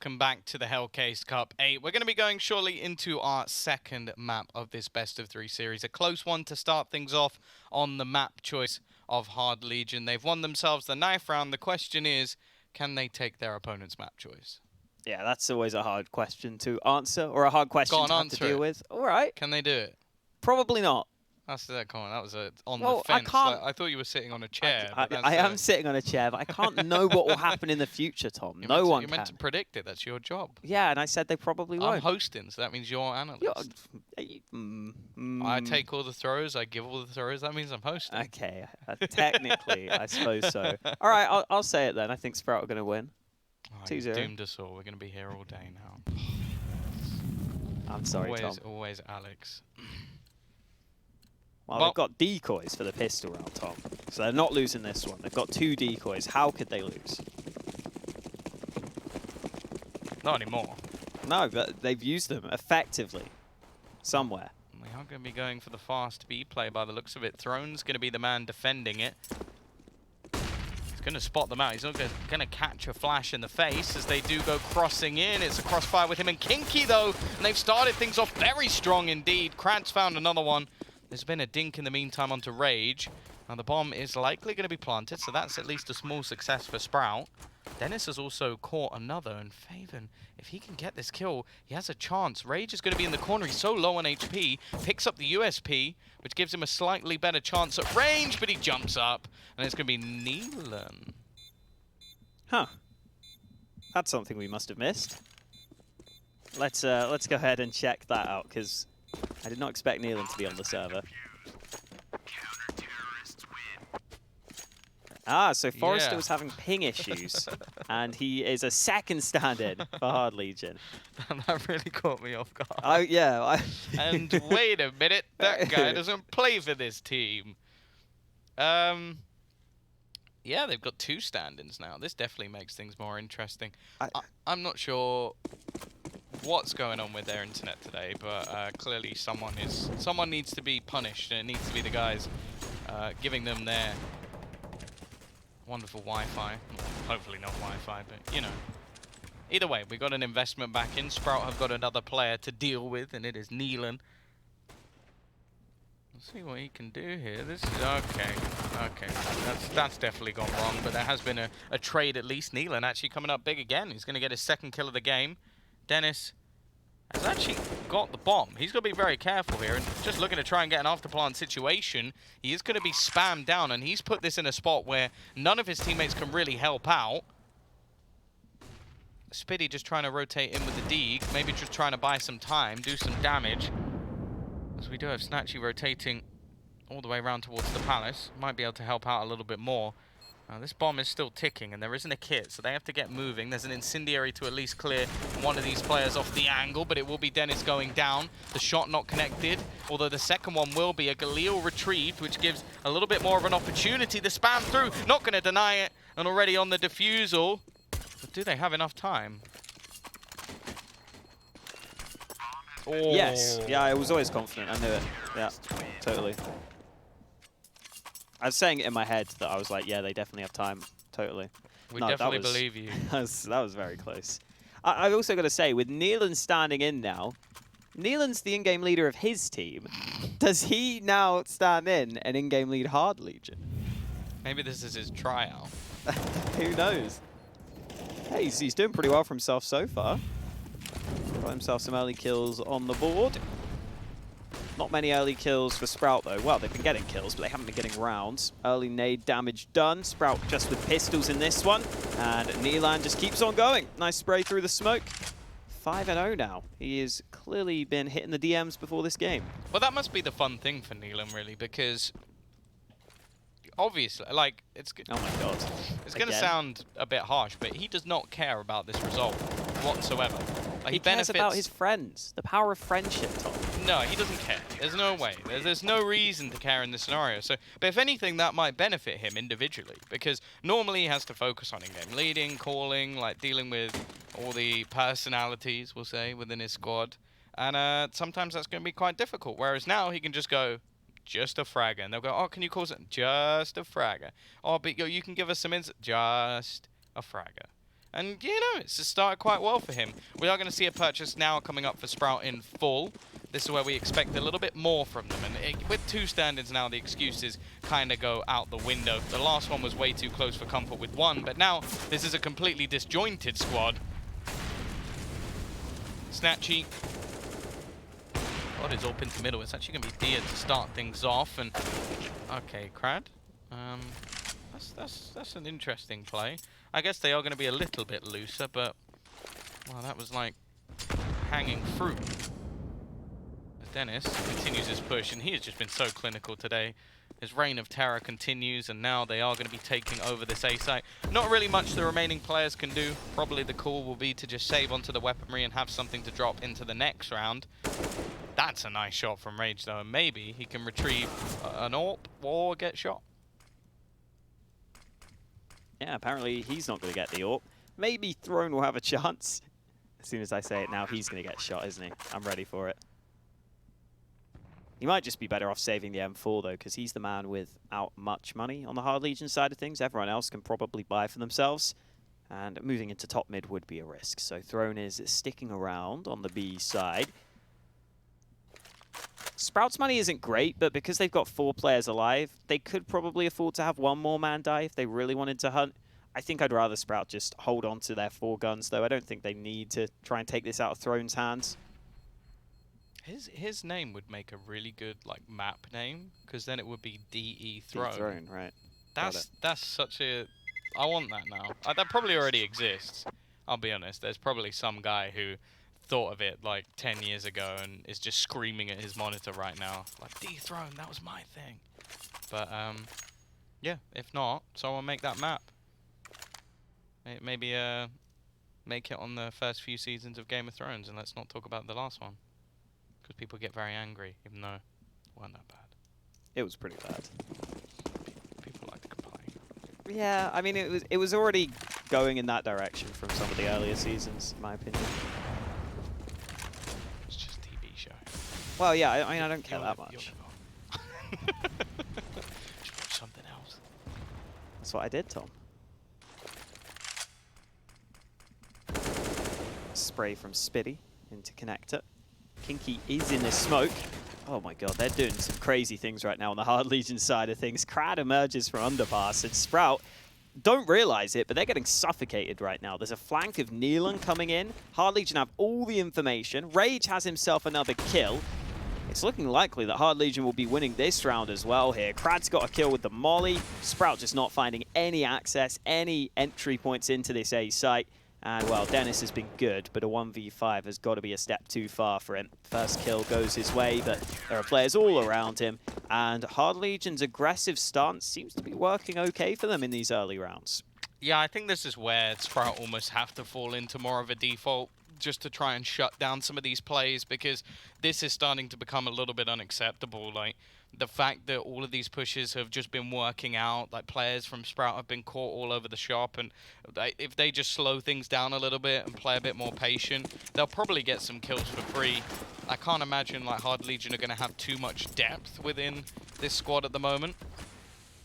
welcome back to the Hellcase Cup 8. We're going to be going shortly into our second map of this best of 3 series. A close one to start things off on the map choice of Hard Legion. They've won themselves the knife round. The question is, can they take their opponent's map choice? Yeah, that's always a hard question to answer, or a hard question to have to deal with. All right. Can they do it? Probably not. That's that comment. That was on the fence. I thought you were sitting on a chair. I am sitting on a chair, but I can't know what will happen in the future, Tom. No one can. You're meant to predict it. That's your job. Yeah, and I said they probably won't. I'm hosting, so that means you're analyst. I take all the throws. I give all the throws. That means I'm hosting. Okay, technically, I suppose so. All right, I'll say it then. I think Sprout are going to win. 2-0. Doomed us all. We're going to be here all day now. I'm sorry, Tom. Always Alex. Well, they've got decoys for the pistol round, Tom. So they're not losing this one. They've got 2 decoys. How could they lose? Not anymore. No, but they've used them effectively. Somewhere. They are going to be going for the fast B play by the looks of it. Throne's going to be the man defending it. He's going to spot them out. He's not going to catch a flash in the face as they do go crossing in. It's a crossfire with him and kinqie, though. And they've started things off very strong indeed. Krad's found another one. There's been a dink in the meantime onto Rage. Now the bomb is likely going to be planted, so that's at least a small success for Sprout. Denis has also caught another, and faveN, if he can get this kill, he has a chance. Rage is going to be in the corner. He's so low on HP. Picks up the USP, which gives him a slightly better chance at range, but he jumps up, and it's going to be neeLaN. Huh. That's something we must have missed. Let's go ahead and check that out, because I did not expect neeLaN to be on the server. Ah, so forZe was having ping issues, and he is a second stand-in for Hard Legion. That really caught me off guard. Oh, yeah. And wait a minute, that guy doesn't play for this team. Yeah, they've got 2 stand-ins now. This definitely makes things more interesting. I'm not sure what's going on with their internet today, but clearly someone needs to be punished, and it needs to be the guys giving them their wonderful Wi-Fi. Hopefully not Wi-Fi, but you know. Either way, we got an investment back in. Sprout have got another player to deal with, and it is neeLaN. Let's see what he can do here. This is okay. That's definitely gone wrong, but there has been a trade at least. neeLaN actually coming up big again. He's going to get his 2nd kill of the game. Denis has actually got the bomb. He's got to be very careful here, and just looking to try and get an afterplant situation. He is going to be spammed down, and he's put this in a spot where none of his teammates can really help out. Spiidi just trying to rotate in with the deke, maybe just trying to buy some time, do some damage. As we do have snatchie rotating all the way around towards the palace. Might be able to help out a little bit more. This bomb is still ticking, and there isn't a kit, so they have to get moving. There's an incendiary to at least clear one of these players off the angle, but it will be Denis going down. The shot not connected, although the second one will be. A Galil retrieved, which gives a little bit more of an opportunity. The spam through, not going to deny it, and already on the defusal. But do they have enough time? Oh. Yes. Yeah, I was always confident. I knew it. Yeah, totally. I was saying it in my head that I was like, yeah, they definitely have time. Totally. We definitely believe you. That was very close. I've also got to say, with neeLaN standing in now, neeLaN's the in-game leader of his team. Does he now stand in and in-game lead Hard Legion? Maybe this is his tryout. Who knows? Hey, he's doing pretty well for himself so far. Got himself some early kills on the board. Not many early kills for Sprout, though. Well, they've been getting kills, but they haven't been getting rounds. Early nade damage done. Sprout just with pistols in this one. And neeLaN just keeps on going. Nice spray through the smoke. 5-0 now. He has clearly been hitting the DMs before this game. Well, that must be the fun thing for neeLaN, really, because obviously, like, it's... Oh my god. It's going to sound a bit harsh, but he does not care about this result whatsoever. Like, he cares about his friends. The power of friendship, Tom. No, he doesn't care. There's no way. There's no reason to care in this scenario. So, but if anything, that might benefit him individually, because normally he has to focus on in-game leading, calling, like dealing with all the personalities, we'll say, within his squad. And sometimes that's going to be quite difficult. Whereas now he can just go, just a fragger. And they'll go, oh, can you call it just a fragger? Oh, but you can give us some just a fragger. And, you know, it's started quite well for him. We are going to see a purchase now coming up for Sprout in full. This is where we expect a little bit more from them. And with 2 standards now, the excuses kind of go out the window. The last one was way too close for comfort with 1, but now this is a completely disjointed squad. snatchie. God is up into middle. It's actually going to be Dycha to start things off. And okay, Krad. That's an interesting play. I guess they are going to be a little bit looser, but well, that was like hanging fruit. Denis continues his push, and he has just been so clinical today. His reign of terror continues, and now they are going to be taking over this A site. Not really much the remaining players can do. Probably the call will be to just save onto the weaponry and have something to drop into the next round. That's a nice shot from Rage, though, and maybe he can retrieve an AWP or get shot. Yeah, apparently he's not going to get the AWP. Maybe Throne will have a chance. As soon as I say it now, he's going to get shot, isn't he? I'm ready for it. He might just be better off saving the M4, though, because he's the man without much money on the Hard Legion side of things. Everyone else can probably buy for themselves. And moving into top mid would be a risk. So Throne is sticking around on the B side. Sprout's money isn't great, but because they've got 4 players alive, they could probably afford to have 1 more man die if they really wanted to hunt. I think I'd rather Sprout just hold on to their 4 guns, though. I don't think they need to try and take this out of Throne's hands. His name would make a really good like map name, because then it would be DE Throne. Throne, right. That's such a... I want that now. That probably already exists. I'll be honest. There's probably some guy who thought of it like 10 years ago and is just screaming at his monitor right now. Like, D-Throne, that was my thing. But, yeah, if not, someone make that map. Maybe, make it on the first few seasons of Game of Thrones, and let's not talk about the last one. Because people get very angry, even though it wasn't that bad. It was pretty bad. People like to complain. Yeah, I mean, it was already going in that direction from some of the earlier seasons, in my opinion. It's just TV show. Well, yeah, I mean, I don't care that much. Just watch something else. That's what I did, Tom. Spray from Spiidi into connector. kinqie is in the smoke. Oh my god, they're doing some crazy things right now on the Hard Legion side of things. Krad emerges from underpass, and Sprout don't realize it, but they're getting suffocated right now. There's a flank of Neelan coming in. Hard Legion have all the information. Rage has himself another kill. It's looking likely that Hard Legion will be winning this round as well here. Krad's got a kill with the molly. Sprout just not finding any access, any entry points into this A site. And, well, Denis has been good, but a 1v5 has got to be a step too far for him. First kill goes his way, but there are players all around him. And Hard Legion's aggressive stance seems to be working okay for them in these early rounds. Yeah, I think this is where Sprout almost have to fall into more of a default just to try and shut down some of these plays, because this is starting to become a little bit unacceptable. Like, the fact that all of these pushes have just been working out, like players from Sprout have been caught all over the shop, and if they just slow things down a little bit and play a bit more patient, they'll probably get some kills for free. I can't imagine like Hard Legion are going to have too much depth within this squad at the moment.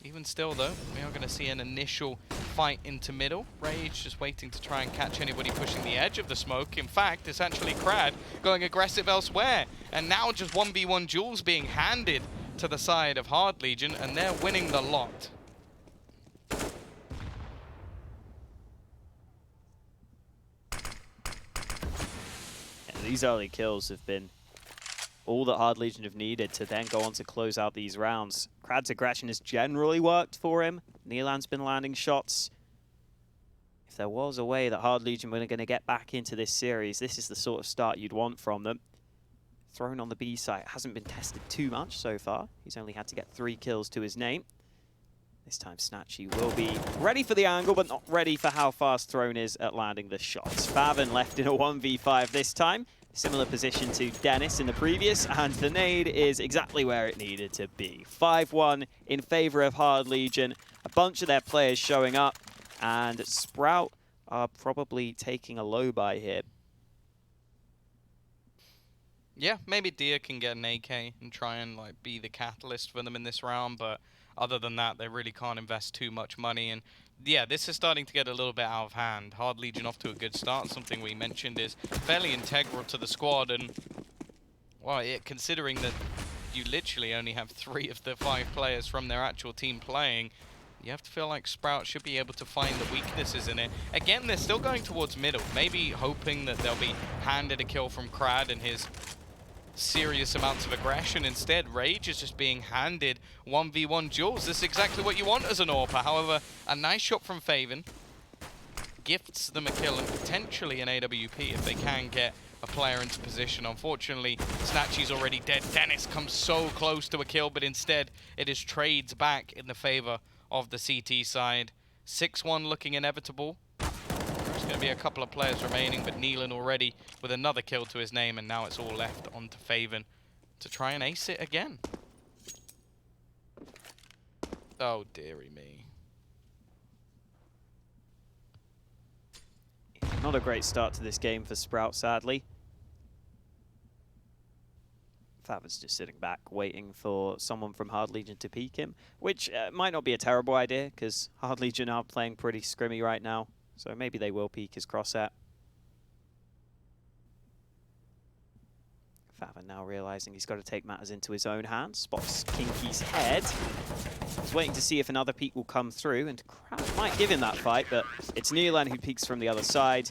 Even still, though, we are going to see an initial fight into middle. Rage just waiting to try and catch anybody pushing the edge of the smoke. In fact, it's actually Krad going aggressive elsewhere. And now just 1v1 duels being handed to the side of Hard Legion, and they're winning the lot. Yeah, these early kills have been all that Hard Legion have needed to then go on to close out these rounds. Krad's aggression has generally worked for him. Neelan's been landing shots. If there was a way that Hard Legion were going to get back into this series, this is the sort of start you'd want from them. Thrown on the B site hasn't been tested too much so far. He's only had to get 3 kills to his name. This time snatchie will be ready for the angle, but not ready for how fast Throne is at landing the shots. faveN left in a 1v5 this time. Similar position to Denis in the previous, and the nade is exactly where it needed to be. 5-1 in favor of Hard Legion. A bunch of their players showing up, and Sprout are probably taking a low buy here. Yeah, maybe Dycha can get an AK and try and like be the catalyst for them in this round, but other than that, they really can't invest too much money. And yeah, this is starting to get a little bit out of hand. Hard Legion off to a good start. Something we mentioned is fairly integral to the squad. And, well, considering that you literally only have 3 of the 5 players from their actual team playing, you have to feel like Sprout should be able to find the weaknesses in it. Again, they're still going towards middle, maybe hoping that they'll be handed a kill from Krad and his serious amounts of aggression. Instead, Rage is just being handed 1v1 duels. This is exactly what you want as an AWPer. However, a nice shot from faveN gifts them a kill and potentially an AWP if they can get a player into position. Unfortunately, snatchie's already dead. Denis comes so close to a kill, but instead it is trades back in the favor of the CT side. 6-1 looking inevitable. There's going to be a couple of players remaining, but Neelan already with another kill to his name, and now it's all left onto faveN to try and ace it again. Oh, dearie me. Not a great start to this game for Sprout, sadly. faveN's just sitting back, waiting for someone from Hard Legion to peek him, which might not be a terrible idea, because Hard Legion are playing pretty scrimmy right now, so maybe they will peek his crosshair. faveN now realizing he's got to take matters into his own hands, spots kinqie's head. He's waiting to see if another peek will come through, and Krad might give him that fight, but it's Neelan who peeks from the other side.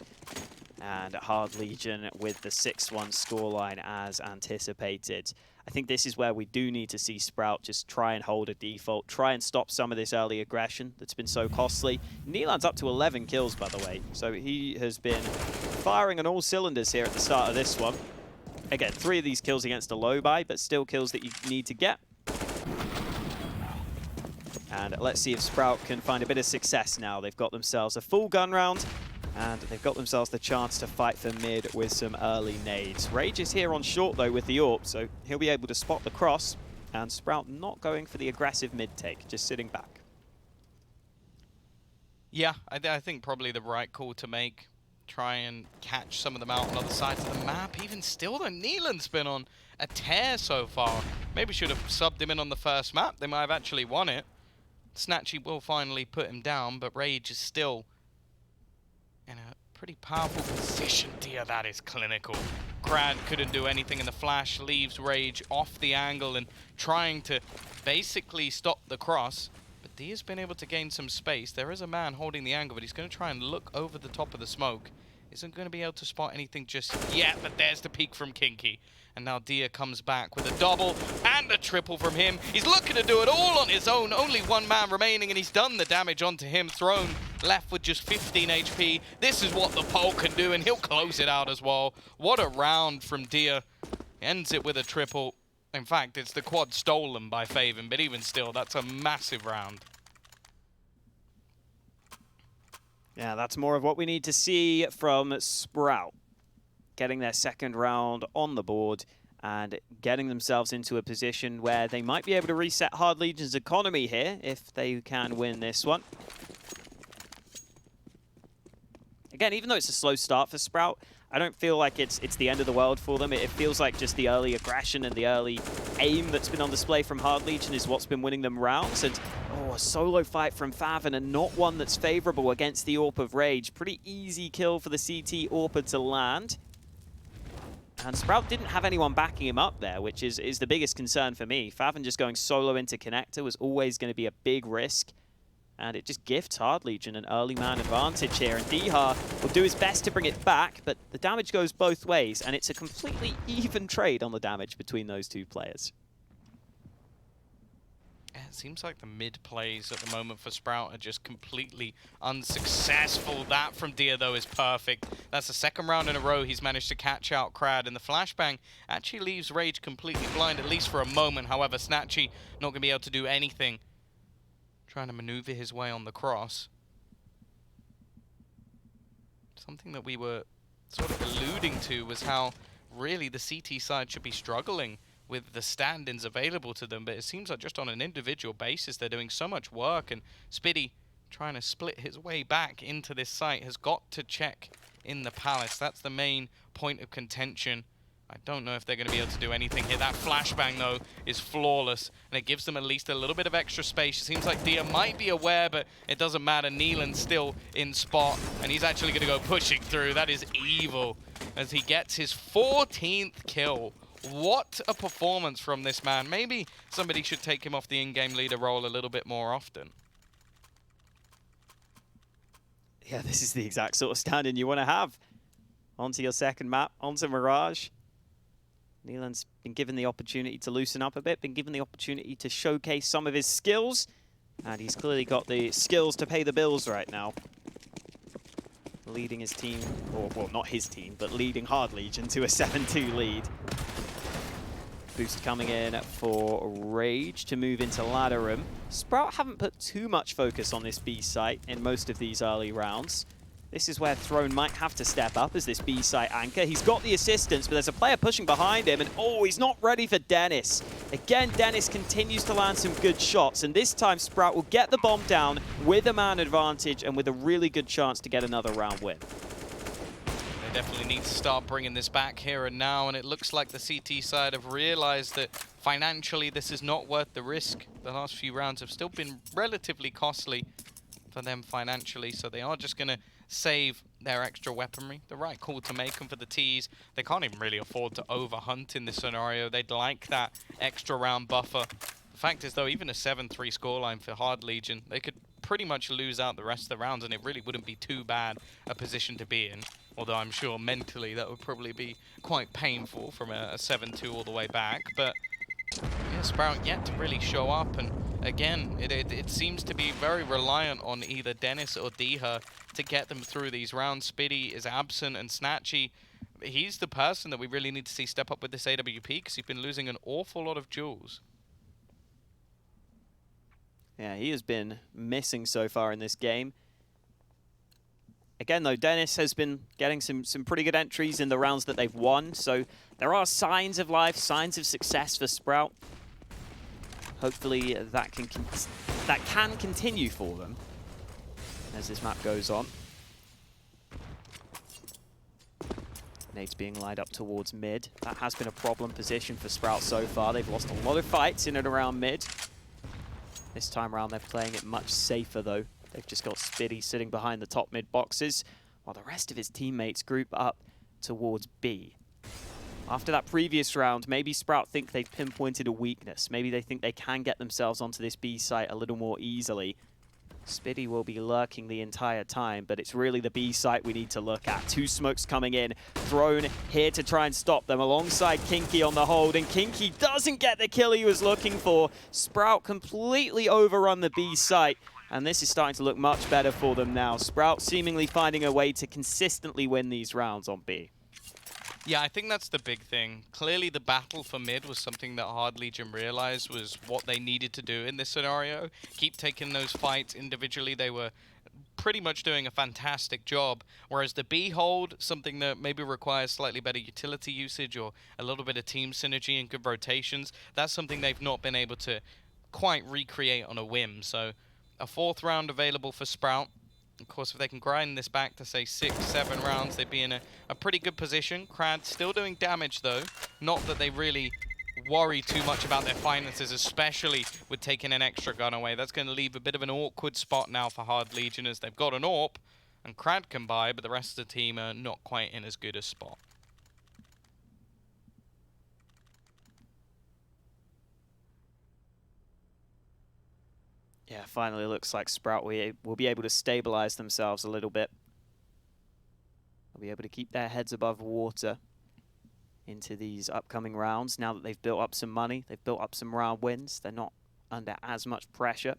And Hard Legion with the 6-1 scoreline as anticipated. I think this is where we do need to see Sprout just try and hold a default, try and stop some of this early aggression that's been so costly. Neelan's up to 11 kills, by the way, so he has been firing on all cylinders here at the start of this one. Again, 3 of these kills against a low buy, but still kills that you need to get. And let's see if Sprout can find a bit of success now. They've got themselves a full gun round, and they've got themselves the chance to fight for mid with some early nades. Rage is here on short, though, with the AWP, so he'll be able to spot the cross. And Sprout not going for the aggressive mid take, just sitting back. Yeah, I think probably the right call to make. Try and catch some of them out on other sides of the map. Even still, though, Neelan's been on a tear so far. Maybe should have subbed him in on the first map. They might have actually won it. snatchie will finally put him down, but Rage is still in a pretty powerful position. Dear, that is clinical. Krad couldn't do anything in the flash, leaves Rage off the angle and trying to basically stop the cross. But Dia's been able to gain some space. There is a man holding the angle, but he's going to try and look over the top of the smoke. Isn't going to be able to spot anything just yet, but there's the peek from kinqie. And now Dia comes back with a double and a triple from him. He's looking to do it all on his own. Only one man remaining, and he's done the damage onto him. Thrown left with just 15 HP. This is what the pole can do, and he'll close it out as well. What a round from Dia. Ends it with a triple. In fact, it's the quad stolen by faveN, but even still, that's a massive round. Yeah, that's more of what we need to see from Sprout. Getting their second round on the board and getting themselves into a position where they might be able to reset Hard Legion's economy here if they can win this one. Again, even though it's a slow start for Sprout, I don't feel like it's the end of the world for them. It feels like just the early aggression and the early aim that's been on display from Hard Legion is what's been winning them rounds. And a solo fight from faveN, and not one that's favorable against the AWP of Rage. Pretty easy kill for the CT AWPer to land. And Sprout didn't have anyone backing him up there, which is the biggest concern for me. faveN just going solo into connector was always going to be a big risk. And it just gifts Hard Legion an early man advantage here. And Dycha will do his best to bring it back, but the damage goes both ways. And it's a completely even trade on the damage between those two players. Yeah, it seems like the mid plays at the moment for Sprout are just completely unsuccessful. That from Dia, though, is perfect. That's the second round in a row he's managed to catch out Krad, and the flashbang actually leaves Rage completely blind, at least for a moment. However, snatchie not going to be able to do anything. Trying to maneuver his way on the cross. Something that we were sort of alluding to was how really the CT side should be struggling with the stand-ins available to them, but it seems like just on an individual basis they're doing so much work, and Spiidi trying to split his way back into this site has got to check in the palace. That's the main point of contention. I don't know if they're going to be able to do anything here. That flashbang, though, is flawless, and it gives them at least a little bit of extra space. It seems like Dycha might be aware, but it doesn't matter. Neelan's still in spot, and he's actually going to go pushing through. That is evil, as he gets his 14th kill. What a performance from this man. Maybe somebody should take him off the in-game leader role a little bit more often. Yeah, this is the exact sort of stand-in you want to have. Onto your second map, onto Mirage. Neelan's been given the opportunity to loosen up a bit, been given the opportunity to showcase some of his skills, and he's clearly got the skills to pay the bills right now. Leading his team, or well, not his team, but leading Hard Legion to a 7-2 lead. Boost coming in for Rage to move into ladder room. Sprout haven't put too much focus on this B site in most of these early rounds. This is where Throne might have to step up as this B site anchor. He's got the assistance, but there's a player pushing behind him, and oh, he's not ready for Denis. Again, Denis continues to land some good shots, and this time Sprout will get the bomb down with a man advantage and with a really good chance to get another round win. They definitely need to start bringing this back here and now, and it looks like the CT side have realized that financially this is not worth the risk. The last few rounds have still been relatively costly for them financially, so they are just going to save their extra weaponry. The right call to make them for the Ts. They can't even really afford to overhunt in this scenario. They'd like that extra round buffer. The fact is, though, even a 7-3 scoreline for Hard Legion, they could pretty much lose out the rest of the rounds, and it really wouldn't be too bad a position to be in. Although I'm sure mentally that would probably be quite painful from a 7-2 all the way back. But yeah, Sprout yet to really show up, and again, it seems to be very reliant on either Denis or Dycha to get them through these rounds. Spiidi is absent, and snatchie, he's the person that we really need to see step up with this AWP, because he's been losing an awful lot of jewels. Yeah, he has been missing so far in this game. Again, though, Denis has been getting some pretty good entries in the rounds that they've won, so there are signs of life, signs of success for Sprout. Hopefully that can continue for them as this map goes on. Nades being lined up towards mid. That has been a problem position for Sprout so far. They've lost a lot of fights in and around mid. This time around, they're playing it much safer, though. They've just got Spiidi sitting behind the top mid boxes, while the rest of his teammates group up towards B. After that previous round, maybe Sprout think they've pinpointed a weakness. Maybe they think they can get themselves onto this B site a little more easily. Spiidi will be lurking the entire time, but it's really the B site we need to look at. Two smokes coming in, Throne here to try and stop them alongside kinqie on the hold, and kinqie doesn't get the kill he was looking for. Sprout completely overrun the B site, and this is starting to look much better for them now. Sprout seemingly finding a way to consistently win these rounds on B. Yeah, I think that's the big thing. Clearly the battle for mid was something that Hard Legion realized was what they needed to do in this scenario. Keep taking those fights individually. They were pretty much doing a fantastic job. Whereas the B hold, something that maybe requires slightly better utility usage or a little bit of team synergy and good rotations, that's something they've not been able to quite recreate on a whim. So a 4th round available for Sprout. Of course, if they can grind this back to, say, 6-7 rounds, they'd be in a pretty good position. Krad still doing damage, though. Not that they really worry too much about their finances, especially with taking an extra gun away. That's going to leave a bit of an awkward spot now for Hard Legion, as they've got an AWP, and Krad can buy, but the rest of the team are not quite in as good a spot. Yeah, finally looks like Sprout will be able to stabilize themselves a little bit. They'll be able to keep their heads above water into these upcoming rounds. Now that they've built up some money, they've built up some round wins, they're not under as much pressure.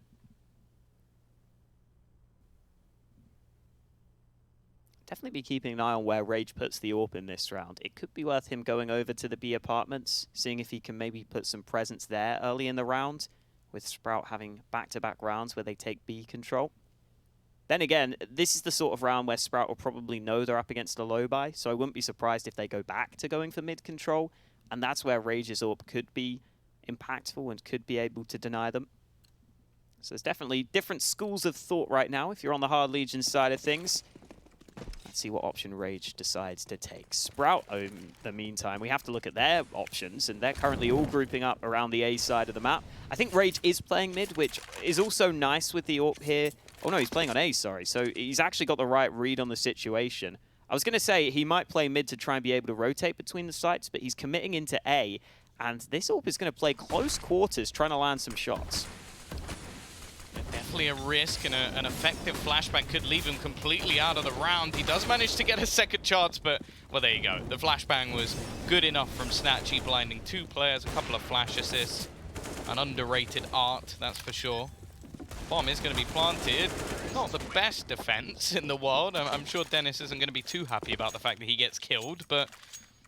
Definitely be keeping an eye on where Rage puts the AWP in this round. It could be worth him going over to the B apartments, seeing if he can maybe put some presence there early in the round, with Sprout having back-to-back rounds where they take B control. Then again, this is the sort of round where Sprout will probably know they're up against a low buy, so I wouldn't be surprised if they go back to going for mid control, and that's where Rage's AWP could be impactful and could be able to deny them. So there's definitely different schools of thought right now if you're on the Hard Legion side of things. Let's see what option Rage decides to take. Sprout, in the meantime, we have to look at their options, and they're currently all grouping up around the A side of the map. I think Rage is playing mid, which is also nice with the AWP here. Oh no, he's playing on A, sorry. So he's actually got the right read on the situation. I was going to say he might play mid to try and be able to rotate between the sites, but he's committing into A, and this AWP is going to play close quarters, trying to land some shots. Definitely a risk, and an effective flashbang could leave him completely out of the round. He does manage to get a second chance, but, well, there you go. The flashbang was good enough from snatchie, blinding 2 players, a couple of flash assists. An underrated art, that's for sure. Bomb is going to be planted. Not the best defense in the world. I'm sure denis isn't going to be too happy about the fact that he gets killed, but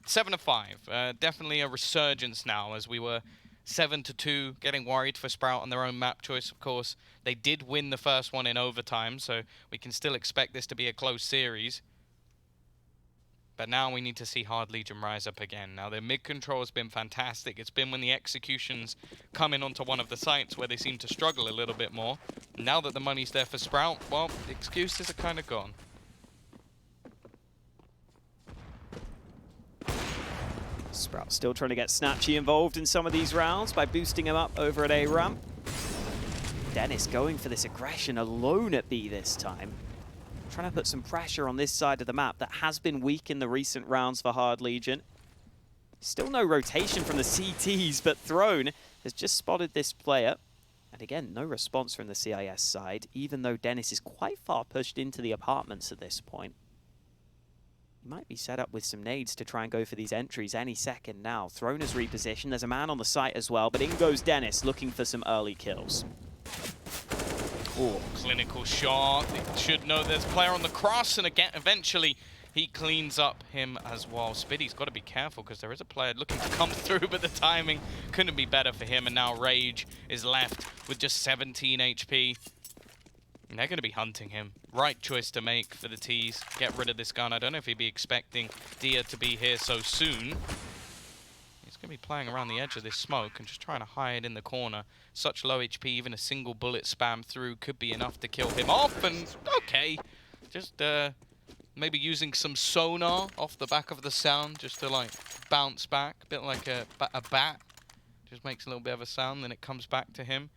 7-5. Definitely a resurgence now, as we were 7-2, getting worried for Sprout on their own map choice, of course. They did win the first one in overtime, so we can still expect this to be a close series. But now we need to see Hard Legion rise up again. Now, their mid control has been fantastic. It's been when the executions come in onto one of the sites where they seem to struggle a little bit more. Now that the money's there for Sprout, well, the excuses are kind of gone. Sprout still trying to get snatchie involved in some of these rounds by boosting him up over at A ramp. denis going for this aggression alone at B this time. Trying to put some pressure on this side of the map that has been weak in the recent rounds for Hard Legion. Still no rotation from the CTs, but Throne has just spotted this player. And again, no response from the CIS side, even though denis is quite far pushed into the apartments at this point. He might be set up with some nades to try and go for these entries any second now. Throne is repositioned. There's a man on the site as well, but in goes denis looking for some early kills. Oh, clinical shot. They should know there's a player on the cross, and again, eventually he cleans up him as well. Spiidi's got to be careful because there is a player looking to come through, but the timing couldn't be better for him. And now Rage is left with just 17 HP. And they're going to be hunting him. Right choice to make for the T's. Get rid of this gun. I don't know if he'd be expecting Dycha to be here so soon. He's going to be playing around the edge of this smoke and just trying to hide in the corner. Such low HP, even a single bullet spam through could be enough to kill him off. And okay, just maybe using some sonar off the back of the sound just to like bounce back. A bit like a bat. Just makes a little bit of a sound, then it comes back to him.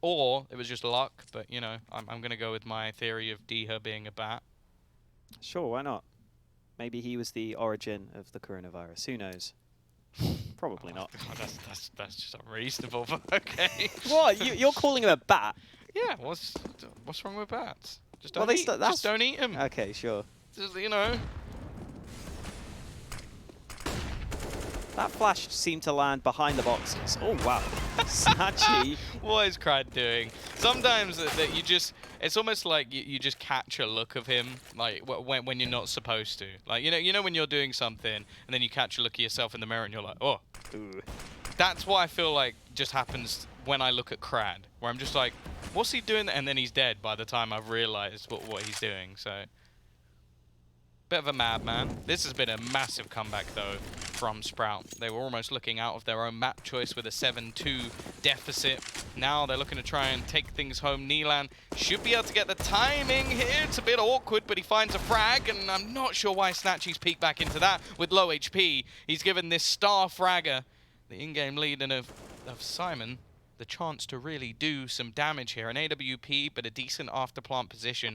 Or it was just luck, but you know, I'm going to go with my theory of Dycha being a bat. Sure, why not? Maybe he was the origin of the coronavirus. Who knows? Probably not. God, that's just unreasonable, but okay. What? You're calling him a bat? Yeah, what's wrong with bats? Just don't, just don't eat them. Okay, sure. Just, you know. That flash seemed to land behind the boxes. Oh, wow. snatchie. What is Krad doing? Sometimes that you just, it's almost like you just catch a look of him, like when you're not supposed to. Like, you know when you're doing something, and then you catch a look at yourself in the mirror and you're like, oh. Ooh. That's what I feel like just happens when I look at Krad, where I'm just like, what's he doing? And then he's dead by the time I've realized what he's doing, so. Bit of a madman. This has been a massive comeback, though, from Sprout. They were almost looking out of their own map choice with a 7-2 deficit. Now they're looking to try and take things home. Nilan should be able to get the timing here. It's a bit awkward, but he finds a frag, and I'm not sure why snatchie's peeked back into that with low HP. He's given this star fragger, the in-game lead of Simon, the chance to really do some damage here. An AWP, but a decent after-plant position.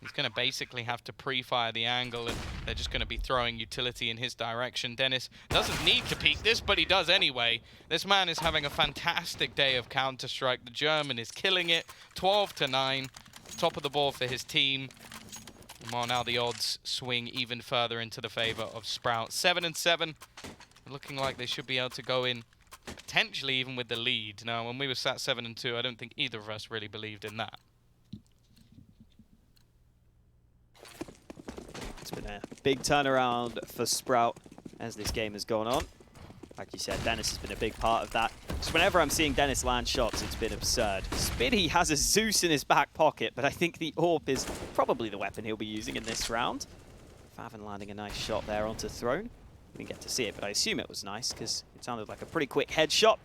He's going to basically have to pre-fire the angle, and they're just going to be throwing utility in his direction. denis doesn't need to peek this, but he does anyway. This man is having a fantastic day of Counter-Strike. The German is killing it. 12-9. Top of the board for his team. Well, now the odds swing even further into the favor of Sprout. 7-7. Looking like they should be able to go in potentially even with the lead. Now, when we were sat 7-2, I don't think either of us really believed in that. It's been a big turnaround for Sprout as this game has gone on. Like you said, denis has been a big part of that. Just whenever I'm seeing denis land shots, it's been absurd. Spiidi has a Zeus in his back pocket, but I think the AWP is probably the weapon he'll be using in this round. faveN landing a nice shot there onto Throne. We didn't get to see it, but I assume it was nice because it sounded like a pretty quick headshot.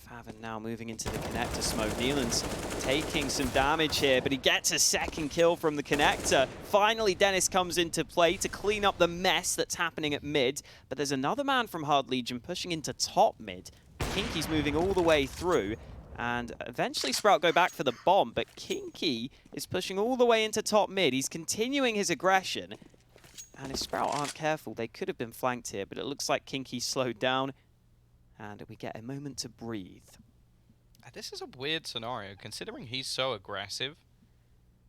faveN now moving into the connector smoke. neelan's taking some damage here, but he gets a second kill from the connector. Finally, denis comes into play to clean up the mess that's happening at mid, but there's another man from Hard Legion pushing into top mid. kinqie's moving all the way through, and eventually Sprout go back for the bomb, but kinqie is pushing all the way into top mid. He's continuing his aggression, and if Sprout aren't careful, they could have been flanked here, but it looks like kinqie slowed down, and we get a moment to breathe. This is a weird scenario, considering he's so aggressive.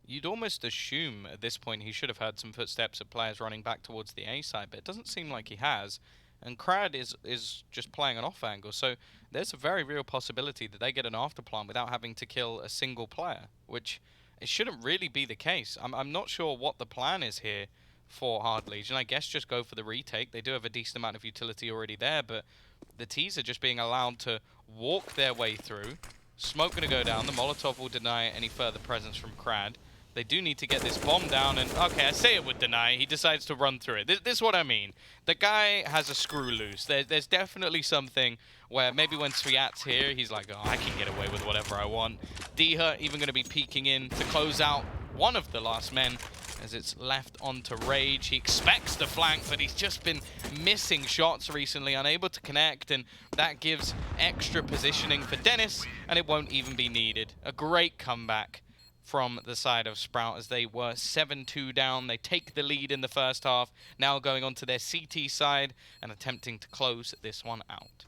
You'd almost assume at this point he should have heard some footsteps of players running back towards the A side, but it doesn't seem like he has. And Krad is just playing an off angle, so there's a very real possibility that they get an afterplan without having to kill a single player, which it shouldn't really be the case. I'm not sure what the plan is here for Hard Legion. I guess just go for the retake. They do have a decent amount of utility already there, but the T's are just being allowed to walk their way through. Smoke going to go down. The Molotov will deny any further presence from Krad. They do need to get this bomb down, and okay, I say it would deny. He decides to run through it. This is what I mean. The guy has a screw loose. There's definitely something where maybe when svyat's here, he's like, oh, I can get away with whatever I want. Dycha even going to be peeking in to close out one of the last men as it's left onto Rage. He expects the flank, but he's just been missing shots recently, unable to connect, and that gives extra positioning for denis, and it won't even be needed. A great comeback from the side of Sprout as they were 7-2 down. They take the lead in the first half, now going on to their CT side and attempting to close this one out.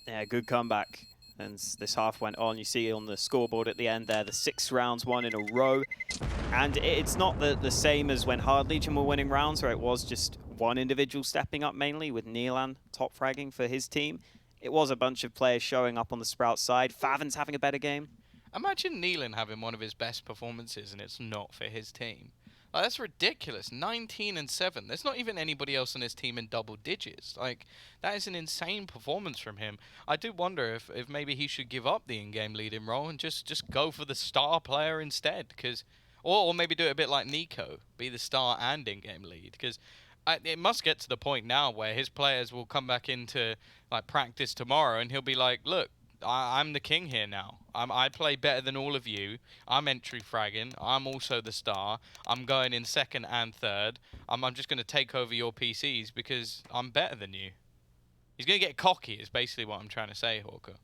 Yeah, good comeback. And this half went on. You see on the scoreboard at the end there, the 6 rounds won in a row. And it's not the same as when Hard Legion were winning rounds, where it was just one individual stepping up mainly, with neelan top fragging for his team. It was a bunch of players showing up on the Sprout side. faveN's having a better game. Imagine neelan having one of his best performances and it's not for his team. Like, that's ridiculous. 19-7. There's not even anybody else on his team in double digits. Like, that is an insane performance from him. I do wonder if maybe he should give up the in-game leading role and just go for the star player instead. Or maybe do it a bit like Nico, be the star and in-game lead. Because it must get to the point now where his players will come back into like practice tomorrow and he'll be like, look, I'm the king here now. I play better than all of you. I'm entry fragging. I'm also the star. I'm going in second and third. I'm just going to take over your PCs because I'm better than you. He's going to get cocky is basically what I'm trying to say, Hawker.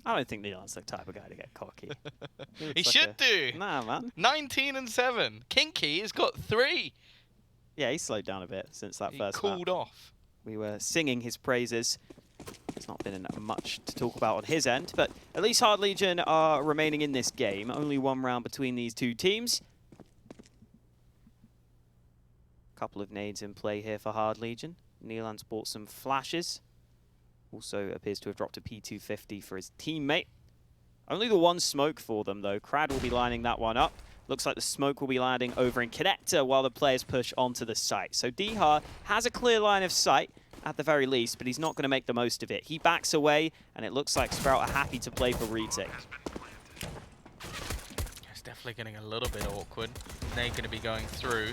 I don't think neelan's the type of guy to get cocky. He should do. Nah, man. 19-7. kinqie has got 3. Yeah, he slowed down a bit since that first He cooled off. We were singing his praises. There's not been much to talk about on his end, but at least Hard Legion are remaining in this game. Only 1 round between these 2 teams. Couple of nades in play here for Hard Legion. neelan's bought some flashes. Also appears to have dropped a P250 for his teammate. Only the 1 smoke for them, though. Krad will be lining that one up. Looks like the smoke will be landing over in connector while the players push onto the site. So Dycha has a clear line of sight, at the very least, but he's not going to make the most of it. He backs away, and it looks like Sprout are happy to play for retake. It's definitely getting a little bit awkward. They're going to be going through.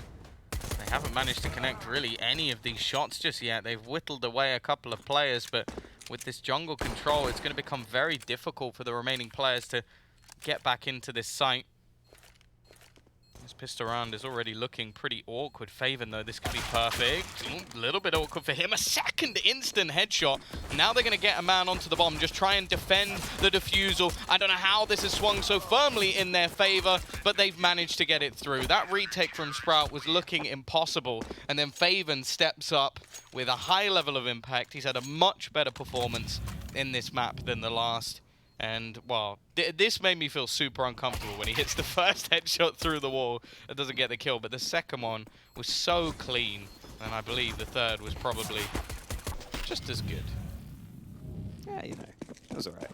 They haven't managed to connect really any of these shots just yet. They've whittled away a couple of players, but with this jungle control, it's going to become very difficult for the remaining players to get back into this site. This pistol round is already looking pretty awkward. faveN, though, this could be perfect. A little bit awkward for him. A second instant headshot. Now they're going to get a man onto the bomb. Just try and defend the defusal. I don't know how this has swung so firmly in their favor, but they've managed to get it through. That retake from Sprout was looking impossible. And then faveN steps up with a high level of impact. He's had a much better performance in this map than the last. And, well, this made me feel super uncomfortable when he hits the first headshot through the wall. It doesn't get the kill, but the second one was so clean. And I believe the third was probably just as good. Yeah, you know, it was all right.